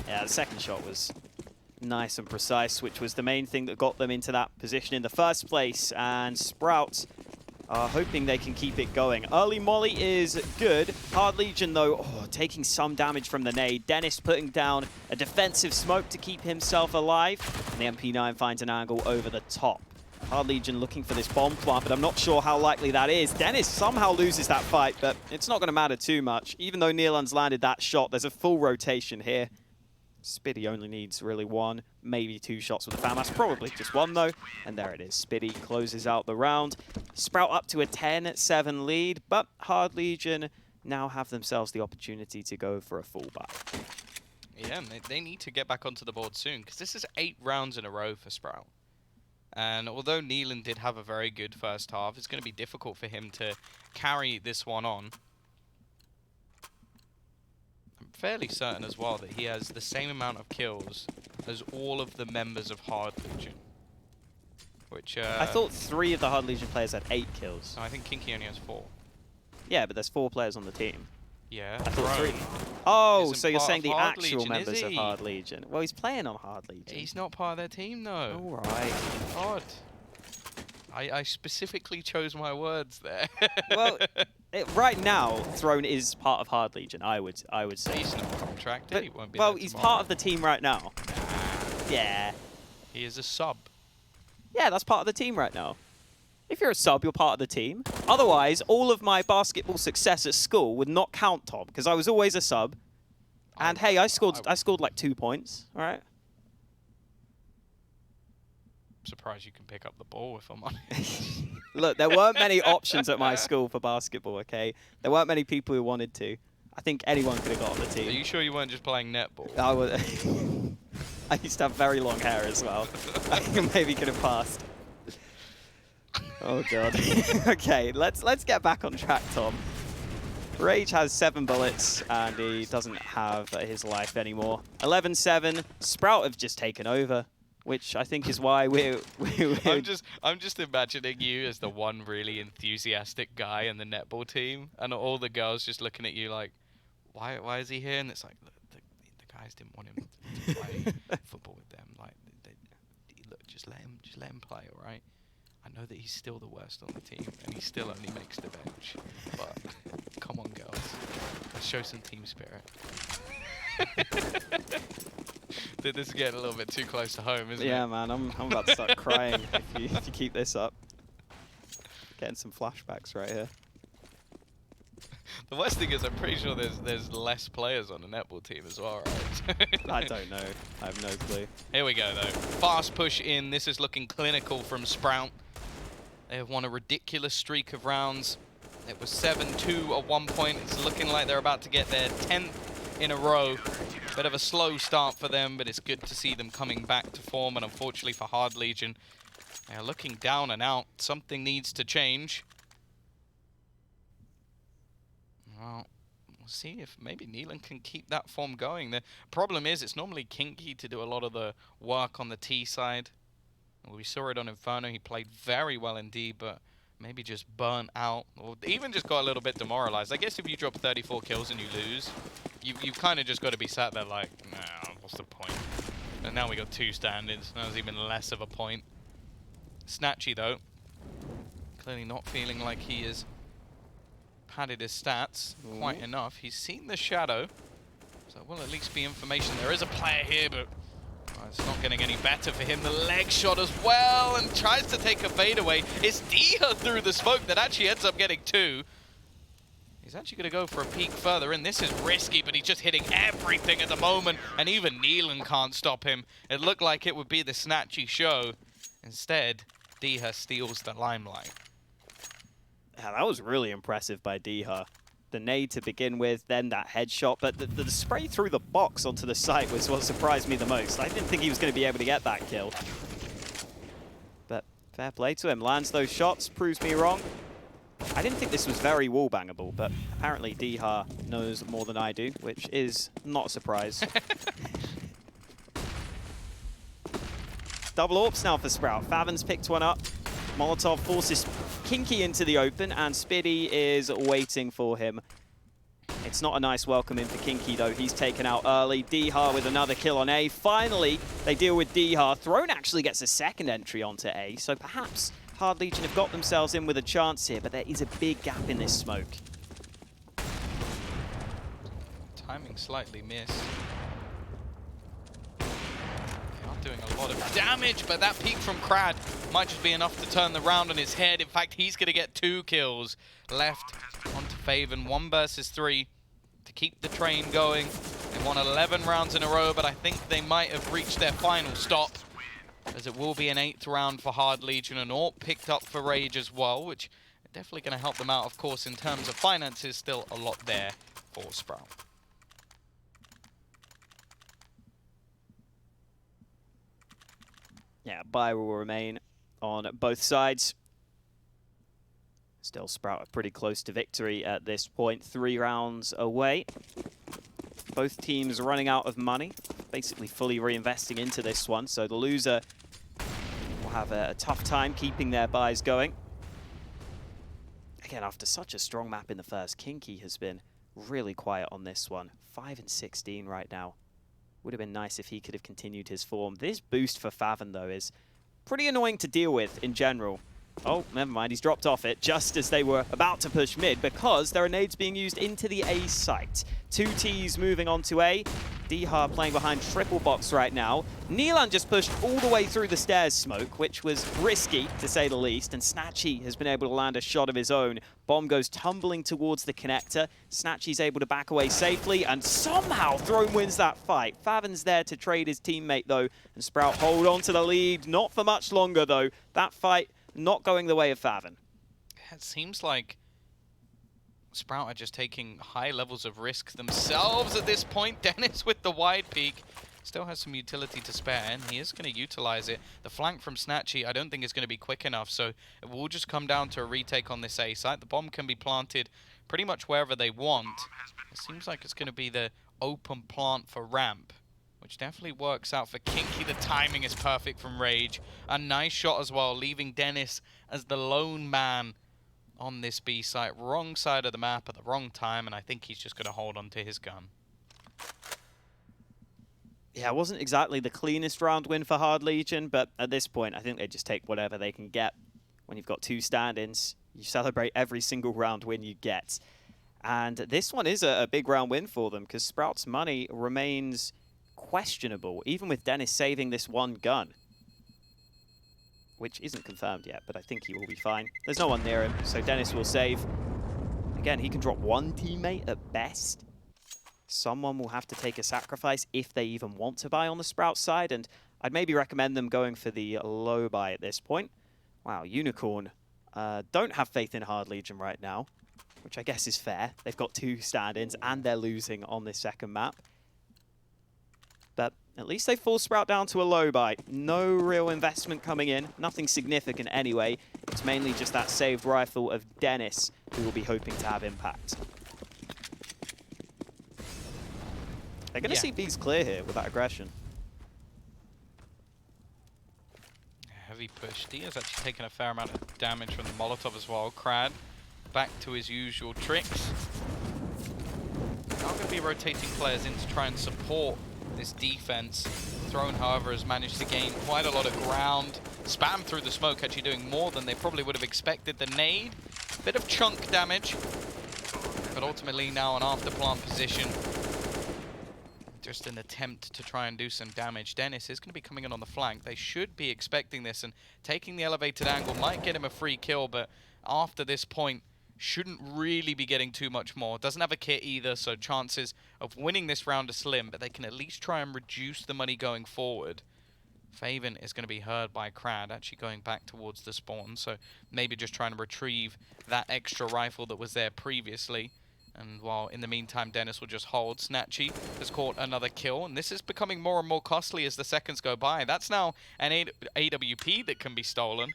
Yeah, the second shot was nice and precise, which was the main thing that got them into that position in the first place. And Sprout are hoping they can keep it going. Early molly is good. Hard Legion, though, taking some damage from the nade. denis putting down a defensive smoke to keep himself alive. And the MP9 finds an angle over the top. Hard Legion looking for this bomb plant, but I'm not sure how likely that is. Denis somehow loses that fight, but it's not going to matter too much. Even though Neelan's landed that shot, there's a full rotation here. Spiidi only needs really 1, maybe 2 shots with the FAMAS. Probably just 1 though. And there it is. Spiidi closes out the round. Sprout up to a 10-7 lead, but Hard Legion now have themselves the opportunity to go for a fallback. Yeah, they need to get back onto the board soon, because this is 8 rounds in a row for Sprout. And although Neelan did have a very good first half, it's going to be difficult for him to carry this one on. I'm fairly certain as well that he has the same amount of kills as all of the members of Hard Legion. Which, I thought 3 of the Hard Legion players had 8 kills. No, I think kinqie only has 4. Yeah, but there's 4 players on the team. Yeah, I thought 3. Throne Oh, isn't so you're part saying of the Hard actual Legion, members is of he? Hard Legion. Well, he's playing on Hard Legion. He's not part of their team, though. All right. God. I specifically chose my words there. Well, right now, Throne is part of Hard Legion, I would say. He's not contracted. But, He won't be well, there he's tomorrow. part of the team right now. Yeah. He is a sub. Yeah, that's part of the team right now. If you're a sub, you're part of the team. Otherwise, all of my basketball success at school would not count, Tom, because I was always a sub. And hey, I scored like 2 points, all right? Surprised you can pick up the ball, if I'm honest. Look, there weren't many options at my school for basketball, okay? There weren't many people who wanted to. I think anyone could have got on the Are team. you sure you weren't just playing netball? I was. I used to have very long hair as well. I maybe could have passed. Oh god. Okay, let's get back on track, Tom. Rage has 7 bullets and he doesn't have his life anymore. 11-7. Sprout have just taken over, which I think is why we're I'm just imagining you as the one really enthusiastic guy in the netball team, and all the girls just looking at you like, why is he here? And it's like, the guys didn't want him to play football with them. Like, look, just let him play, all right? I know that he's still the worst on the team, and he still only makes the bench. But come on, girls, let's show some team spirit. This is getting a little bit too close to home, isn't it? Yeah, man, I'm about to start crying if you keep this up. Getting some flashbacks right here. The worst thing is, I'm pretty sure there's less players on the netball team as well, right? I don't know. I have no clue. Here we go, though. Fast push in. This is looking clinical from Sprout. They have won a ridiculous streak of rounds. It was 7-2 at one point. It's looking like they're about to get their 10th in a row. Bit of a slow start for them, but it's good to see them coming back to form. And unfortunately for Hard Legion, they're looking down and out. Something needs to change. Well, we'll see if maybe Neelan can keep that form going. The problem is it's normally kinqie to do a lot of the work on the T side. We saw it on Inferno. He played very well indeed, but maybe just burnt out, or even just got a little bit demoralized. I guess if you drop 34 kills and you lose, you've kind of just got to be sat there like, nah, what's the point? And now we got 2 standards. Now there's even less of a point. snatchie, though, clearly not feeling like he has padded his stats quite enough. He's seen the shadow, so it will at least be information. There is a player here, but it's not getting any better for him. The leg shot as well, and tries to take a fadeaway. It's Dycha through the smoke that actually ends up getting 2. He's actually going to go for a peek further in. This is risky, but he's just hitting everything at the moment, and even Neelan can't stop him. It looked like it would be the snatchy show. Instead, Dycha steals the limelight. Yeah, that was really impressive by Dycha. The nade to begin with, then that headshot, but the spray through the box onto the site was what surprised me the most. I didn't think he was going to be able to get that kill. But fair play to him. Lands those shots, proves me wrong. I didn't think this was very wall-bangable, but apparently Dycha knows more than I do, which is not a surprise. Double AWPs now for Sprout. faveN's picked one up. Molotov forces kinqie into the open, and Spiidi is waiting for him. It's not a nice welcome in for kinqie, though. He's taken out early. Dycha with another kill on A. Finally, they deal with Dycha. Throne actually gets a second entry onto A, so perhaps Hard Legion have got themselves in with a chance here, but there is a big gap in this smoke. Timing slightly missed. They are doing a lot of damage, but that peek from Krad might just be enough to turn the round on his head. In fact, he's going to get 2 kills left onto faveN. 1 versus 3 to keep the train going. They won 11 rounds in a row, but I think they might have reached their final stop, as it will be an 8th round for Hard Legion, and AWP picked up for Rage as well, which are definitely going to help them out, of course, in terms of finances. Still a lot there for Sprout. Yeah, buy will remain on both sides. Still, Sprout are pretty close to victory at this point, 3 rounds away. Both teams running out of money, basically fully reinvesting into this one, so the loser will have a tough time keeping their buys going. Again, after such a strong map in the first, kinqie has been really quiet on this one. 5-16 right now. Would have been nice if he could have continued his form. This boost for faveN, though, is pretty annoying to deal with in general. Oh, never mind, he's dropped off it just as they were about to push mid, because there are nades being used into the A site. 2 Ts moving on to A. Dycha playing behind triple box right now. Neelan just pushed all the way through the stairs smoke, which was risky, to say the least, and snatchie has been able to land a shot of his own. Bomb goes tumbling towards the connector. snatchie's able to back away safely, and somehow Throne wins that fight. faveN's there to trade his teammate, though, and Sprout hold on to the lead. Not for much longer, though. That fight not going the way of faveN. It seems like Sprout are just taking high levels of risk themselves at this point. Denis with the wide peek still has some utility to spare, and he is going to utilize it. The flank from snatchie I don't think is going to be quick enough, so it will just come down to a retake on this A site. The bomb can be planted pretty much wherever they want. It seems like it's going to be the open plant for ramp, which definitely works out for kinqie. The timing is perfect from Rage. A nice shot as well, leaving Denis as the lone man on this B site. Wrong side of the map at the wrong time, and I think he's just going to hold on to his gun. Yeah, it wasn't exactly the cleanest round win for Hard Legion, but at this point, I think they just take whatever they can get. When you've got 2 stand-ins, you celebrate every single round win you get. And this one is a big round win for them, because Sprout's money remains questionable, even with Denis saving this 1 gun, which isn't confirmed yet, but I think he will be fine. There's no one near him, so Denis will save. Again, he can drop 1 teammate at best. Someone will have to take a sacrifice if they even want to buy on the Sprout side, and I'd maybe recommend them going for the low buy at this point. Wow, Unicorn don't have faith in Hard Legion right now, which I guess is fair. They've got 2 stand-ins, and they're losing on this second map. But at least they forced Sprout down to a low buy. No real investment coming in. Nothing significant anyway. It's mainly just that saved rifle of Denis who will be hoping to have impact. They're going to see B's clear here with that aggression. Heavy push. Dia's actually taken a fair amount of damage from the Molotov as well. Krad back to his usual tricks. Now going to be rotating players in to try and support this defense. Throne, however, has managed to gain quite a lot of ground. Spam through the smoke, actually doing more than they probably would have expected. The nade, bit of chunk damage, but ultimately now an after plant position. Just an attempt to try and do some damage. Denis is going to be coming in on the flank. They should be expecting this, and taking the elevated angle might get him a free kill, but after this point, shouldn't really be getting too much more. Doesn't have a kit either, so chances of winning this round are slim, but they can at least try and reduce the money going forward. faveN is going to be heard by Krad, actually going back towards the spawn, so maybe just trying to retrieve that extra rifle that was there previously. And while in the meantime, Denis will just hold. snatchie has caught another kill, and this is becoming more and more costly as the seconds go by. That's now an AWP that can be stolen.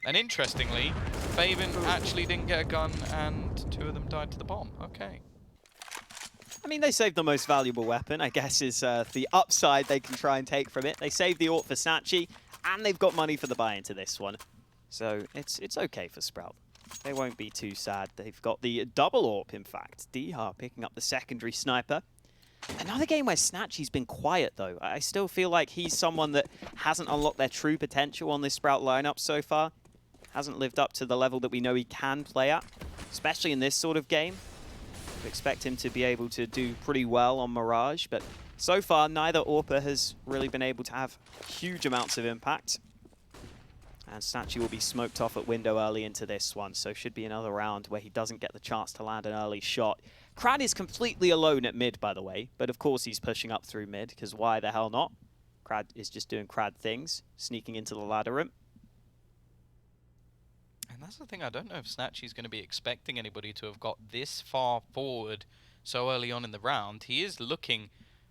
And interestingly, faveN actually didn't get a gun, and 2 of them died to the bomb. Okay. I mean, they saved the most valuable weapon, I guess, is the upside they can try and take from it. They saved the AWP for snatchie, and they've got money for the buy into this one. So it's okay for Sprout. They won't be too sad. They've got the double AWP, in fact. Dycha picking up the secondary sniper. Another game where snatchie's been quiet, though. I still feel like he's someone that hasn't unlocked their true potential on this Sprout lineup so far. Hasn't lived up to the level that we know he can play at, especially in this sort of game. We expect him to be able to do pretty well on Mirage, but So far, neither AWPer has really been able to have huge amounts of impact. And snatchie will be smoked off at window early into this one, so should be another round where he doesn't get the chance to land an early shot. Krad is completely alone at mid, by the way, but of course he's pushing up through mid, because why the hell not? Krad is just doing Krad things, sneaking into the ladder room. And that's the thing, I don't know if snatchie's going to be expecting anybody to have got this far forward so early on in the round. He is looking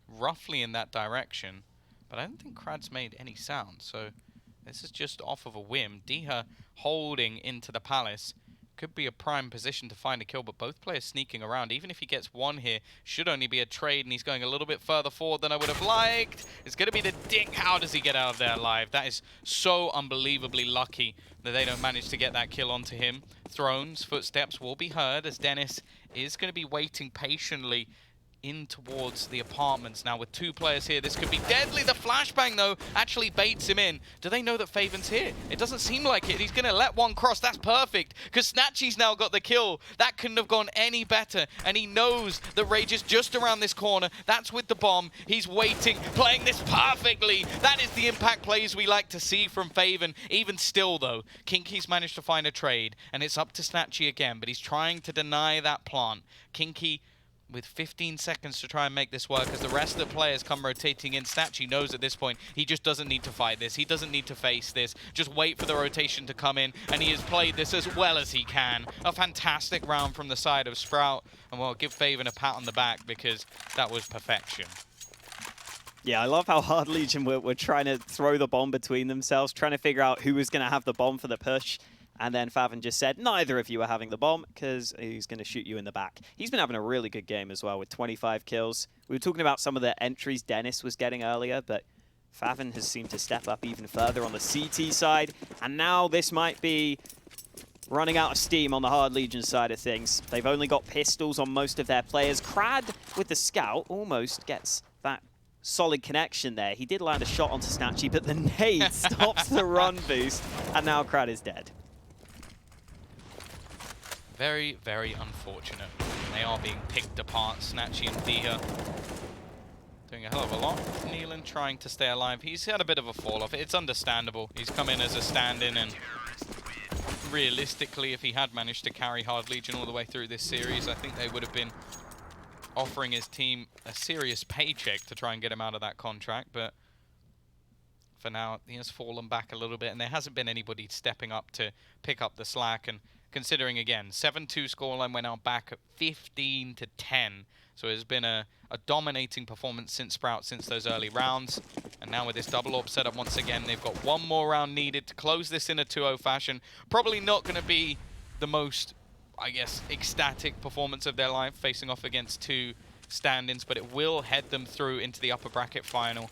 roughly in that direction, but I don't think Krad's made any sound, so this is just off of a whim. Dycha holding into the palace. Could be a prime position to find a kill, but both players sneaking around. Even if he gets one here, should only be a trade, and he's going a little bit further forward than I would have liked. It's going to be the Dick. How does he get out of there alive? That is so unbelievably lucky that they don't manage to get that kill onto him. Thrones, footsteps will be heard as Denis is going to be waiting patiently in towards the apartments now with two players here. This could be deadly. The flashbang, though, actually baits him in. Do they know that faveN's here? It doesn't seem like it. He's going to let one cross. That's perfect, because snatchie's now got the kill. That couldn't have gone any better, and he knows that Rage is just around this corner. That's with the bomb. He's waiting, playing this perfectly. That is the impact plays we like to see from faveN. Even still, though, kinqie's managed to find a trade, and it's up to snatchie again, but he's trying to deny that plant. kinqie with 15 seconds to try and make this work as the rest of the players come rotating in. snatchie knows at this point he just doesn't need to fight this. He doesn't need to face this. Just wait for the rotation to come in, and he has played this as well as he can. A fantastic round from the side of Sprout, and we'll give faveN a pat on the back because that was perfection. Yeah, I love how Hard Legion were trying to throw the bomb between themselves, trying to figure out who was going to have the bomb for the push. And then faveN just said, neither of you are having the bomb, because he's going to shoot you in the back. He's been having a really good game as well with 25 kills. We were talking about some of the entries Denis was getting earlier, but faveN has seemed to step up even further on the CT side. And now this might be running out of steam on the Hard Legion side of things. They've only got pistols on most of their players. Krad, with the scout, almost gets that solid connection there. He did land a shot onto snatchie, but the nade stops the run boost, and now Krad is dead. Very, very unfortunate. They are being picked apart. snatchie and Dycha doing a hell of a lot. Nealon trying to stay alive. He's had a bit of a fall off. It's understandable. He's come in as a stand-in, and realistically, if he had managed to carry Hard Legion all the way through this series, I think they would have been offering his team a serious paycheck to try and get him out of that contract. But for now, he has fallen back a little bit, and there hasn't been anybody stepping up to pick up the slack. And considering, again, 7-2 scoreline, went out back at 15-10. So it's been a dominating performance since Sprout, since those early rounds. And now with this double orb setup once again, they've got one more round needed to close this in a 2-0 fashion. Probably not going to be the most, I guess, ecstatic performance of their life, facing off against two stand-ins, but it will head them through into the upper bracket final,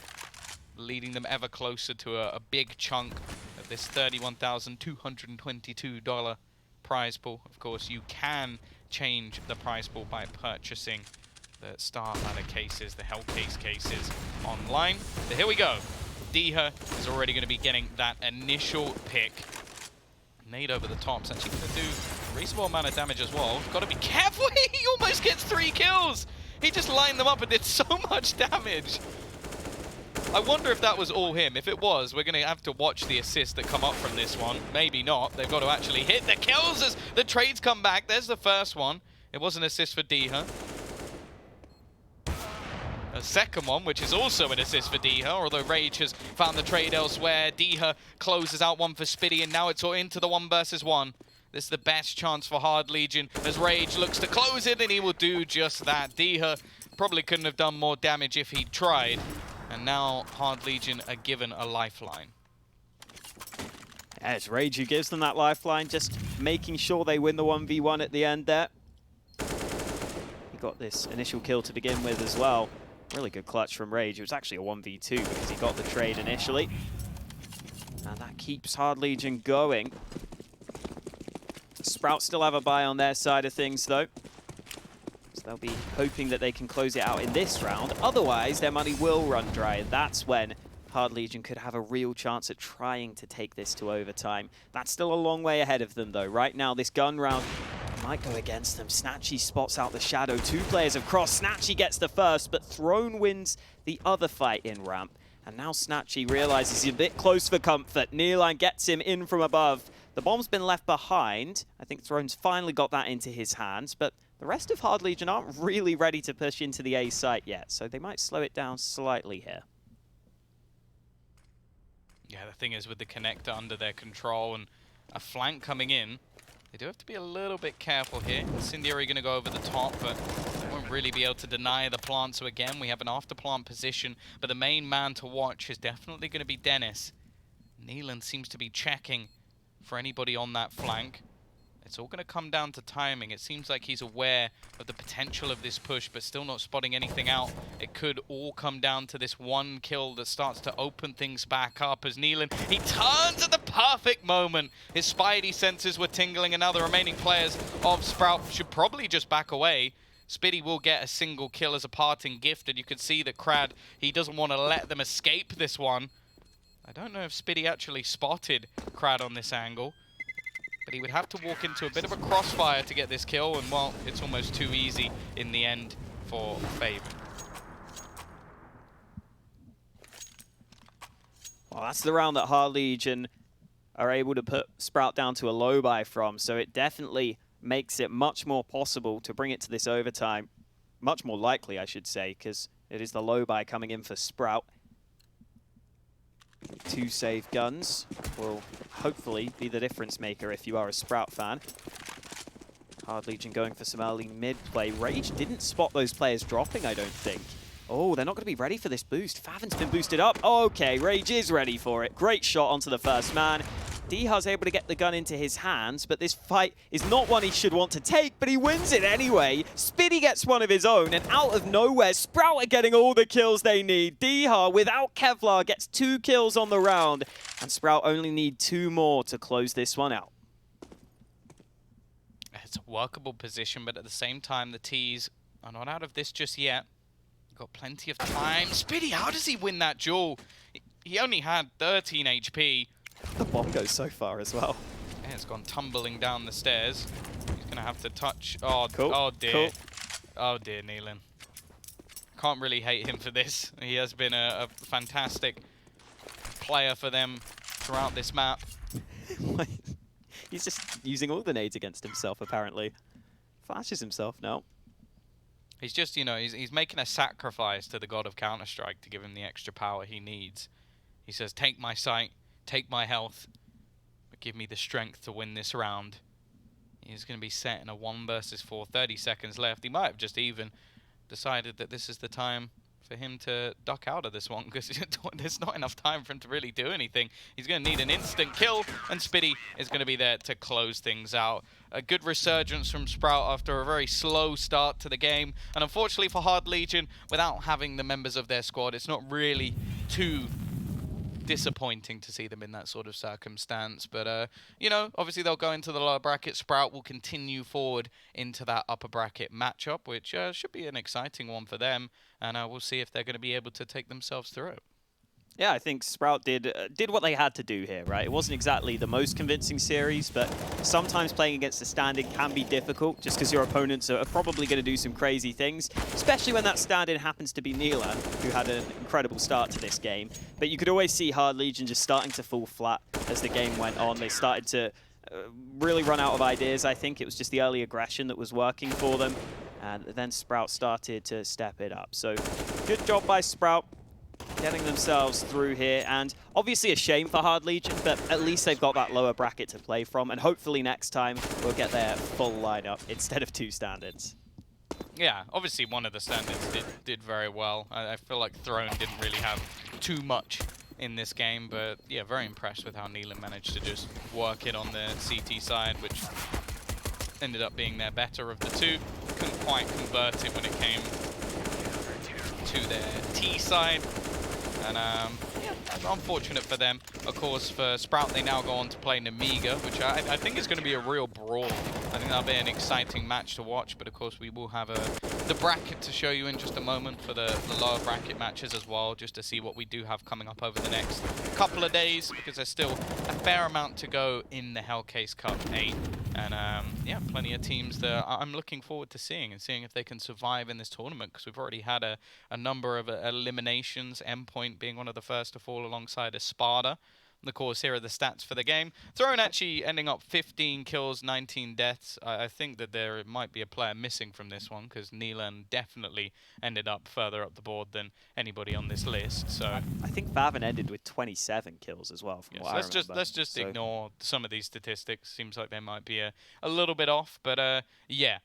leading them ever closer to a big chunk of this $31,222 prize pool. Of course, you can change the prize pool by purchasing the Star Ladder cases, the Hellcase cases online. So here we go. Dycha is already going to be getting that initial pick. Nade over the top. It's actually going to do a reasonable amount of damage as well. Got to be careful. He almost gets 3 kills. He just lined them up and did so much damage. I wonder if that was all him. If it was, we're going to have to watch the assists that come up from this one. Maybe not. They've got to actually hit the kills as the trades come back. There's the first one. It was an assist for Dycha. A second one, which is also an assist for Dycha, although Rage has found the trade elsewhere. Dycha closes out one for Spiidi, and now it's all into the 1 versus 1. This is the best chance for Hard Legion as Rage looks to close it, and he will do just that. Dycha probably couldn't have done more damage if he tried. And now Hard Legion are given a lifeline. Yeah, it's Rage who gives them that lifeline, just making sure they win the 1v1 at the end there. He got this initial kill to begin with as well. Really good clutch from Rage. It was actually a 1v2 because he got the trade initially. And that keeps Hard Legion going. Sprout still have a buy on their side of things, though. So they'll be hoping that they can close it out in this round. Otherwise, their money will run dry, and that's when Hard Legion could have a real chance at trying to take this to overtime. That's still a long way ahead of them, though. Right now, this gun round might go against them. snatchie spots out the shadow. 2 players have crossed. snatchie gets the first, but Throne wins the other fight in ramp. And now snatchie realizes he's a bit close for comfort. Nearline gets him in from above. The bomb's been left behind. I think Throne's finally got that into his hands, but the rest of Hard Legion aren't really ready to push into the A site yet, so they might slow it down slightly here. Yeah, the thing is with the connector under their control and a flank coming in, they do have to be a little bit careful here. Incendiary going to go over the top, but they won't really be able to deny the plant. So again, we have an after plant position, but the main man to watch is definitely going to be Denis. Neelan seems to be checking for anybody on that flank. It's all going to come down to timing. It seems like he's aware of the potential of this push, but still not spotting anything out. It could all come down to this one kill that starts to open things back up as Neelan, he turns at the perfect moment. His Spiidi senses were tingling, and now the remaining players of Sprout should probably just back away. Spiidi will get a single kill as a parting gift, and you can see that Krad, he doesn't want to let them escape this one. I don't know if Spiidi actually spotted Krad on this angle, but he would have to walk into a bit of a crossfire to get this kill, and well, it's almost too easy in the end for faveN. Well, that's the round that Hard Legion are able to put Sprout down to a low buy from, so it definitely makes it much more possible to bring it to this overtime. Much more likely, I should say, because it is the low buy coming in for Sprout. 2 save guns will hopefully be the difference maker if you are a Sprout fan. Hard Legion going for some early mid play. Rage didn't spot those players dropping, I don't think. Oh, they're not going to be ready for this boost. faveN's been boosted up. Okay, Rage is ready for it. Great shot onto the first man. Dycha's able to get the gun into his hands, but this fight is not one he should want to take, but he wins it anyway. Spiidi gets one of his own, and out of nowhere, Sprout are getting all the kills they need. Dycha, without Kevlar, gets 2 kills on the round, and Sprout only need 2 more to close this one out. It's a workable position, but at the same time, the T's are not out of this just yet. Got plenty of time. Spiidi, how does he win that duel? He only had 13 HP. The bomb goes so far as well. Yeah, it's gone tumbling down the stairs. He's going to have to touch... Oh, cool. Oh dear. Cool. Oh dear, Neelan. Can't really hate him for this. He has been a fantastic player for them throughout this map. He's just using all the nades against himself, apparently. Flashes himself now. He's just, you know, he's making a sacrifice to the god of Counter-Strike to give him the extra power he needs. He says, take my sight, take my health, but give me the strength to win this round. He's going to be set in a 1 versus 4, 30 seconds left. He might have just even decided that this is the time for him to duck out of this one, because there's not enough time for him to really do anything. He's going to need an instant kill, and Spiidi is going to be there to close things out. A good resurgence from Sprout after a very slow start to the game, and unfortunately for Hard Legion, without having the members of their squad, it's not really too disappointing to see them in that sort of circumstance. But, you know, obviously they'll go into the lower bracket. Sprout will continue forward into that upper bracket matchup, which should be an exciting one for them. And we'll see if they're going to be able to take themselves through it. Yeah, I think Sprout did what they had to do here, right? It wasn't exactly the most convincing series, but sometimes playing against the stand-in can be difficult just because your opponents are probably going to do some crazy things, especially when that stand-in happens to be Neelan, who had an incredible start to this game. But you could always see Hard Legion just starting to fall flat as the game went on. They started to really run out of ideas, I think. It was just the early aggression that was working for them, and then Sprout started to step it up. So good job by Sprout, getting themselves through here, and obviously a shame for Hard Legion, but at least they've got that lower bracket to play from, and hopefully next time we'll get their full lineup instead of 2 stand-ins. Yeah, obviously one of the stand-ins did very well. I feel like Throne didn't really have too much in this game, but yeah, very impressed with how Neelan managed to just work it on the CT side, which ended up being their better of the 2. Couldn't quite convert it when it came to their T side. And yeah, unfortunate for them. Of course, for Sprout, they now go on to play Nemiga, which I think is going to be a real brawl. I think that'll be an exciting match to watch. But of course, we will have the bracket to show you in just a moment for the lower bracket matches as well, just to see what we do have coming up over the next couple of days, because there's still a fair amount to go in the Hellcase Cup 8. And yeah, plenty of teams that I'm looking forward to seeing and seeing if they can survive in this tournament, because we've already had a number of eliminations, Endpoint being one of the first to fall alongside ESPADA. And of course, here are the stats for the game. Throne actually ending up 15 kills, 19 deaths. I think that there might be a player missing from this one, because Neelan definitely ended up further up the board than anybody on this list. So I think faveN ended with 27 kills as well, from yes, what I remember. let's just ignore some of these statistics. Seems like they might be a little bit off, but yeah,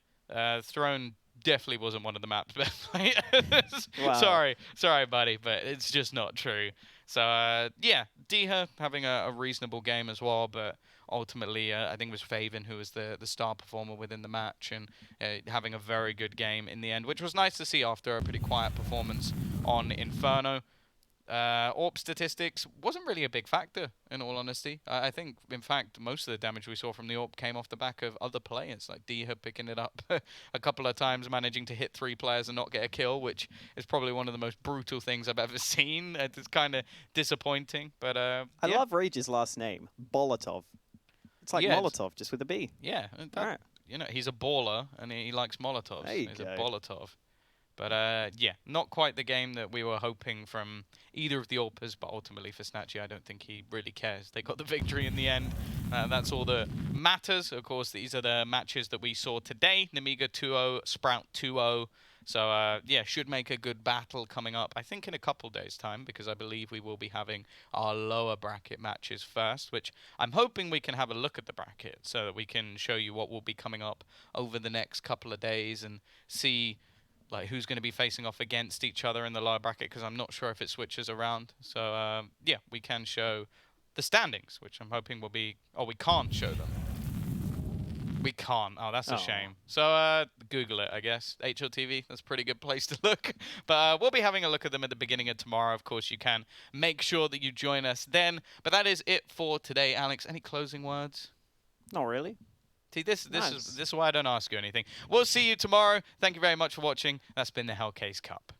Throne definitely wasn't one of the map's best players. Wow. Sorry, buddy, but it's just not true. So yeah, Dycha having a reasonable game as well, but ultimately I think it was faveN who was the star performer within the match, and having a very good game in the end, which was nice to see after a pretty quiet performance on Inferno. AWP statistics wasn't really a big factor, in all honesty. I think, in fact, most of the damage we saw from the AWP came off the back of other players, like Dycha picking it up a couple of times, managing to hit 3 players and not get a kill, which is probably one of the most brutal things I've ever seen. It's kind of disappointing, but I yeah. love Rage's last name, Bolotov. It's like Molotov, just with a B. Yeah, Alright. you know, he's a baller, and he likes Molotovs. There you He's go. a Bolotov. But yeah, not quite the game that we were hoping from either of the AWPers, but ultimately for snatchie, I don't think he really cares. They got the victory in the end. That's all that matters. Of course, these are the matches that we saw today. Nemiga 2-0, Sprout 2-0. So yeah, should make a good battle coming up, I think in a couple days' time, because I believe we will be having our lower bracket matches first, which I'm hoping we can have a look at the bracket so that we can show you what will be coming up over the next couple of days and see like who's going to be facing off against each other in the lower bracket, because I'm not sure if it switches around. So yeah, we can show the standings, which I'm hoping will be... Oh, we can't show them. We can't. Oh, that's a shame. So Google it, I guess. HLTV, that's a pretty good place to look. But we'll be having a look at them at the beginning of tomorrow. Of course, you can make sure that you join us then. But that is it for today. Alex, any closing words? Not really. See, this is why I don't ask you anything. We'll see you tomorrow. Thank you very much for watching. That's been the Hellcase Cup.